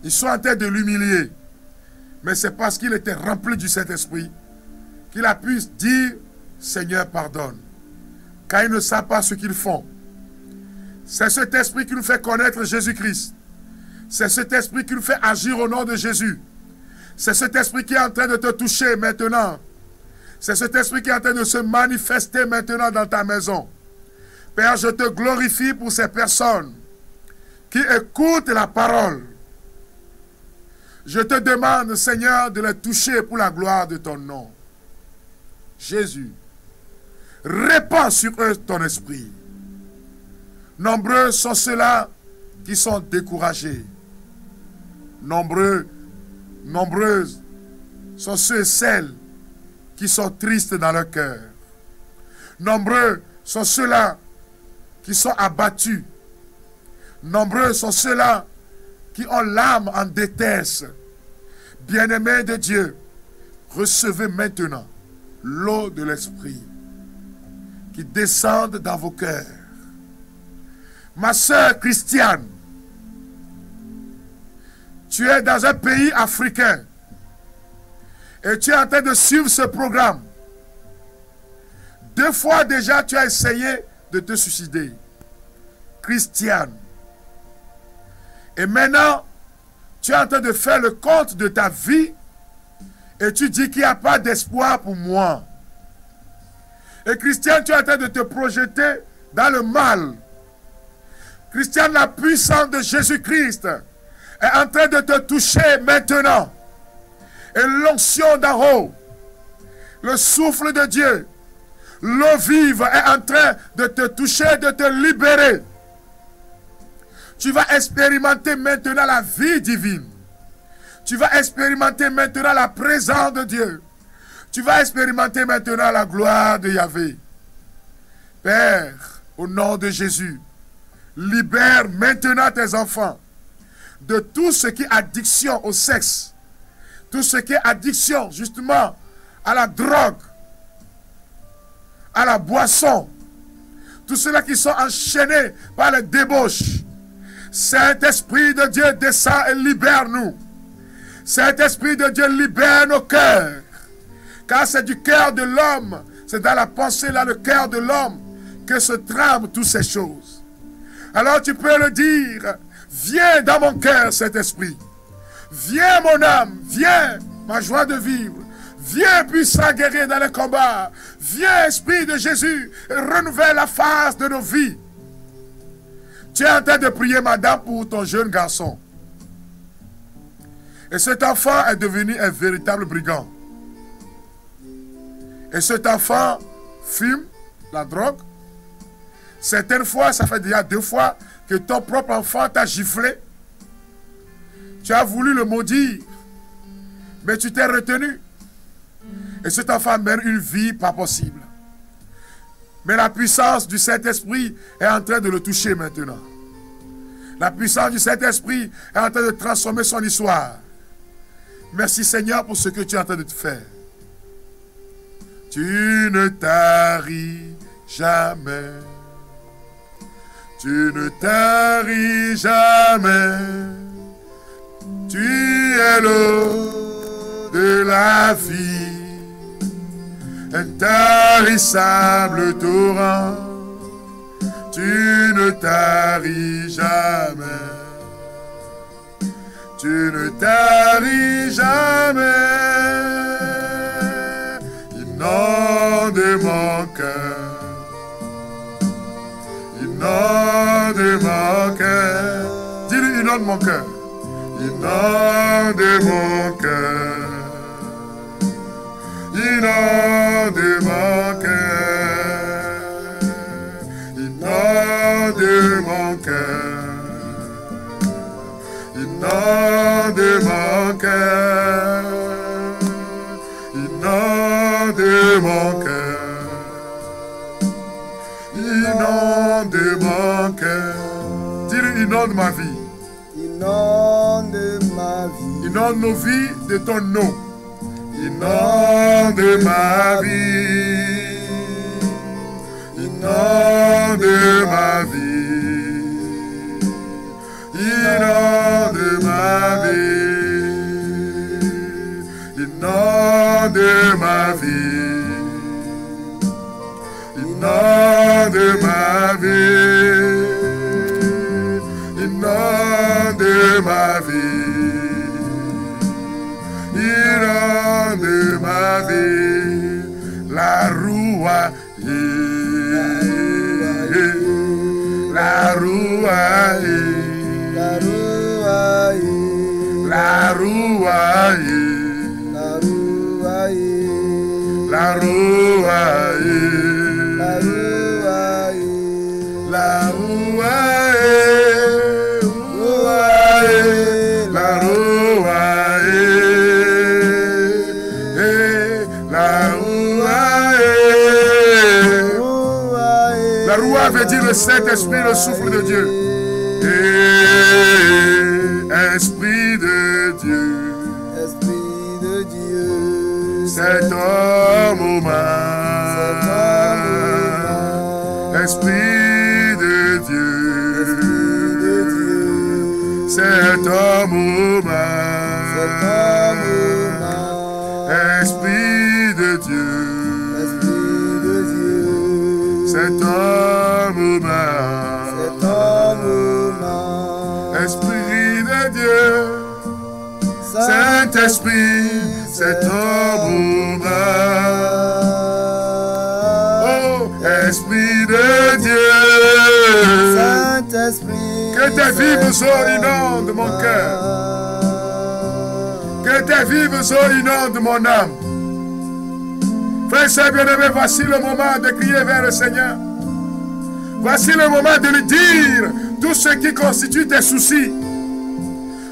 Ils sont en train de l'humilier. Mais c'est parce qu'il était rempli du Saint-Esprit qu'il a pu dire, Seigneur, pardonne. Car ils ne savent pas ce qu'ils font. C'est cet esprit qui nous fait connaître Jésus-Christ. C'est cet esprit qui nous fait agir au nom de Jésus. C'est cet esprit qui est en train de te toucher maintenant. C'est cet esprit qui est en train de se manifester maintenant dans ta maison. Père, je te glorifie pour ces personnes qui écoutent la parole. Je te demande, Seigneur, de les toucher pour la gloire de ton nom. Jésus, répands sur eux ton esprit. Nombreux sont ceux-là qui sont découragés. Nombreuses sont ceux et celles qui sont tristes dans leur cœur. Nombreux sont ceux-là qui sont abattus. Nombreux sont ceux-là qui ont l'âme en détresse, bien-aimés de Dieu, recevez maintenant l'eau de l'Esprit qui descende dans vos cœurs. Ma sœur Christiane, tu es dans un pays africain et tu es en train de suivre ce programme. 2 fois déjà, tu as essayé de te suicider. Christiane. Et maintenant, tu es en train de faire le compte de ta vie et tu dis qu'il n'y a pas d'espoir pour moi. Et Christiane, tu es en train de te projeter dans le mal. Christiane, la puissance de Jésus-Christ est en train de te toucher maintenant. Et l'onction d'en haut, le souffle de Dieu, l'eau vive est en train de te toucher, de te libérer. Tu vas expérimenter maintenant la vie divine. Tu vas expérimenter maintenant la présence de Dieu. Tu vas expérimenter maintenant la gloire de Yahvé. Père, au nom de Jésus, libère maintenant tes enfants de tout ce qui est addiction au sexe, tout ce qui est addiction justement à la drogue, à la boisson, tous ceux-là qui sont enchaînés par les débauches. Saint-Esprit de Dieu descend et libère-nous. Saint-Esprit de Dieu libère nos cœurs. Car c'est du cœur de l'homme, c'est dans la pensée, dans le cœur de l'homme que se trament toutes ces choses. Alors tu peux le dire, viens dans mon cœur, Saint-Esprit. Viens mon âme, viens ma joie de vivre. Viens puissant guerrier dans les combats. Viens Esprit de Jésus, renouvelle la face de nos vies. Tu es en train de prier, madame, pour ton jeune garçon. Et cet enfant est devenu un véritable brigand. Et cet enfant fume la drogue. Certaines fois, ça fait déjà 2 fois que ton propre enfant t'a giflé. Tu as voulu le maudire, mais tu t'es retenu. Et cet enfant mène une vie pas possible. Mais la puissance du Saint-Esprit est en train de le toucher maintenant. La puissance du Saint-Esprit est en train de transformer son histoire. Merci Seigneur pour ce que tu es en train de te faire. Tu ne taris jamais. Tu ne taris jamais. Tu es l'eau de la vie. Intarissable torrent, tu ne taris jamais, tu ne taris jamais, inonde mon cœur, inonde mon cœur, dis-lui inonde mon cœur, inonde mon cœur. Inonde mon cœur, inonde mon cœur, inonde mon cœur, inonde mon cœur, inonde mon cœur. Dis-le, inonde ma vie, inonde ma vie, inonde nos vies de ton nom. Inonde ma vie, inonde ma vie, inonde ma vie, inonde ma vie, inonde ma vie, inonde ma vie. De ma vie, la roua, la roua, la roua, la roua, la roua, la roua, veut dire le Saint-Esprit, le souffle de Dieu. Dieu. Esprit de Dieu. C'est ton moment. Esprit de Dieu. C'est ton moment. Esprit de Dieu. C'est ton moment. Esprit de Dieu. Saint-Esprit, c'est ton moment. Oh, Esprit de Dieu. Saint-Esprit, que tes vives eaux inondent mon cœur. Que tes vives eaux inondent mon âme. Frères et bien-aimés, voici le moment de crier vers le Seigneur. Voici le moment de lui dire tout ce qui constitue tes soucis.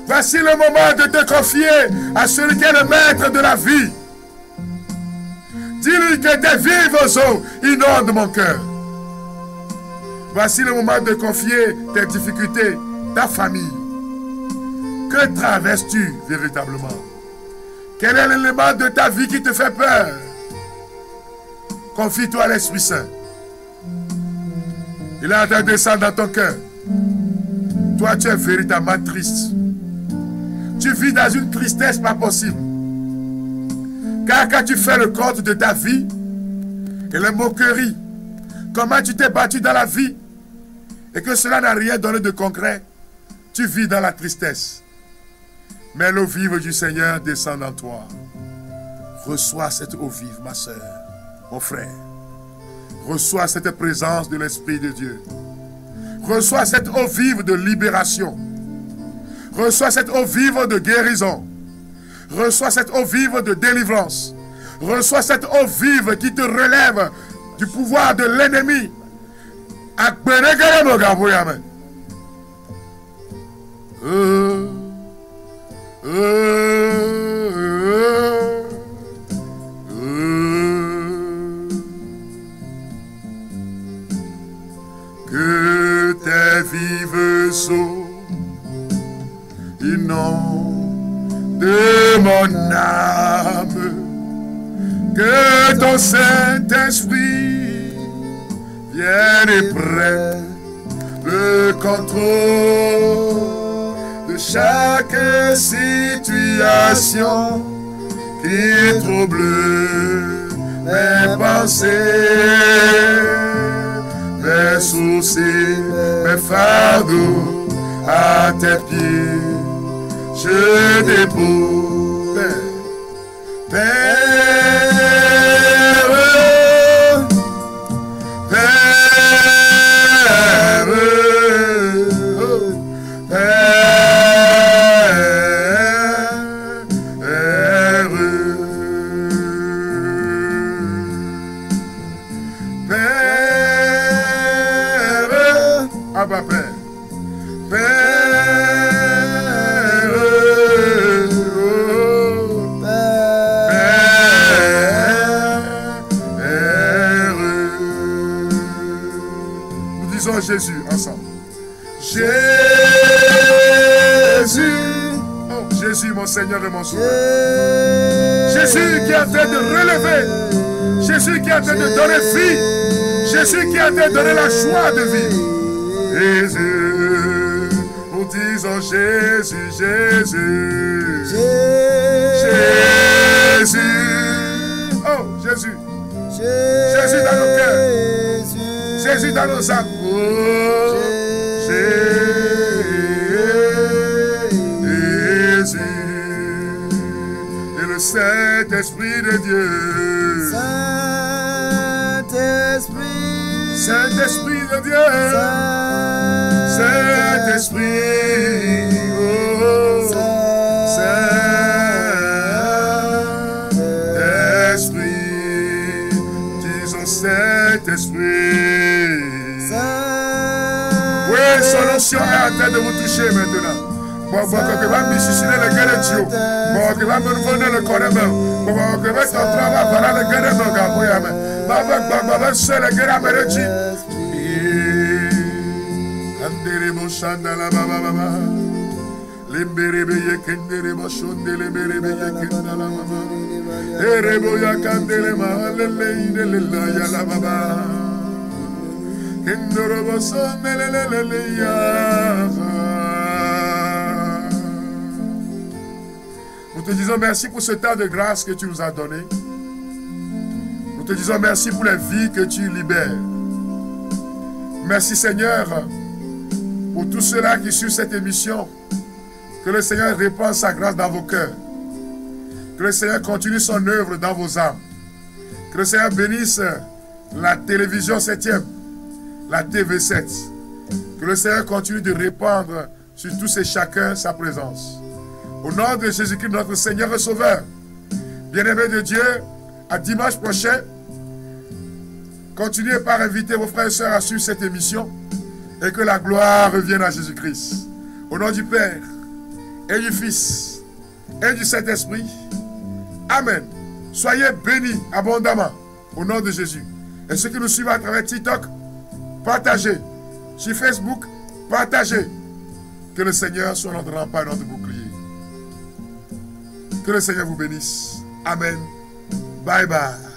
Voici le moment de te confier à celui qui est le maître de la vie. Dis-lui que tes vives eaux inondent mon cœur. Voici le moment de confier tes difficultés, ta famille. Que traverses-tu véritablement? Quel est l'élément de ta vie qui te fait peur? Confie-toi à l'Esprit Saint. Il est en train de descendre dans ton cœur. Toi, tu es véritablement triste. Tu vis dans une tristesse pas possible. Car quand tu fais le compte de ta vie et les moqueries, comment tu t'es battu dans la vie et que cela n'a rien donné de concret, tu vis dans la tristesse. Mais l'eau vive du Seigneur descend en toi. Reçois cette eau vive, ma soeur, mon frère. Reçois cette présence de l'Esprit de Dieu. Reçois cette eau vive de libération. Reçois cette eau vive de guérison. Reçois cette eau vive de délivrance. Reçois cette eau vive qui te relève du pouvoir de l'ennemi. Que tes vives eaux inondent de mon âme, que ton Saint-Esprit vienne et prenne le contrôle de chaque situation qui trouble mes pensées, mes soucis, mes fardeaux à tes pieds. Je dépose, Père, Abba Père, nous disons Jésus ensemble. Jésus, oh Jésus mon Seigneur et mon Sauveur. Jésus qui est en train de relever, Jésus qui est en train de donner vie, Jésus qui est en train de donner la joie de vivre. Jésus, nous disons Jésus, Jésus, Jésus, oh Jésus, Jésus dans nos cœurs, Jésus dans nos âmes, oh, Jésus, et le Saint-Esprit de Dieu, Saint-Esprit de Dieu, Saint-Esprit, oh, Saint-Esprit, disons Saint-Esprit. Oui, son onction est en train de vous toucher maintenant. Bon, que va me suicider le gars de Dieu. Bon, que va me revenir le corps de main. Bon, que va ton travail, voilà le gars de main, Gabriel. Baba, seul le gars de Dieu. Lemberebe kendere bashondele merebe kendala mama. Erebo ya kandele mahalele lela ya la baba. Kendoro bosondele lele ya. Nous te disons merci pour ce temps de grâce que tu nous as donné. Nous te disons merci pour les vies que tu libères. Merci Seigneur pour tous ceux-là qui suivent cette émission. Que le Seigneur répande sa grâce dans vos cœurs. Que le Seigneur continue son œuvre dans vos âmes. Que le Seigneur bénisse la télévision 7e, la TV7. Que le Seigneur continue de répandre sur tous et chacun sa présence. Au nom de Jésus-Christ, notre Seigneur et Sauveur, bien-aimé de Dieu, à dimanche prochain, continuez par inviter vos frères et sœurs à suivre cette émission et que la gloire revienne à Jésus-Christ. Au nom du Père et du Fils et du Saint-Esprit. Amen. Soyez bénis abondamment au nom de Jésus. Et ceux qui nous suivent à travers TikTok, partagez. Sur Facebook, partagez. Que le Seigneur soit notre rempart et notre bouclier. Que le Seigneur vous bénisse. Amen. Bye bye.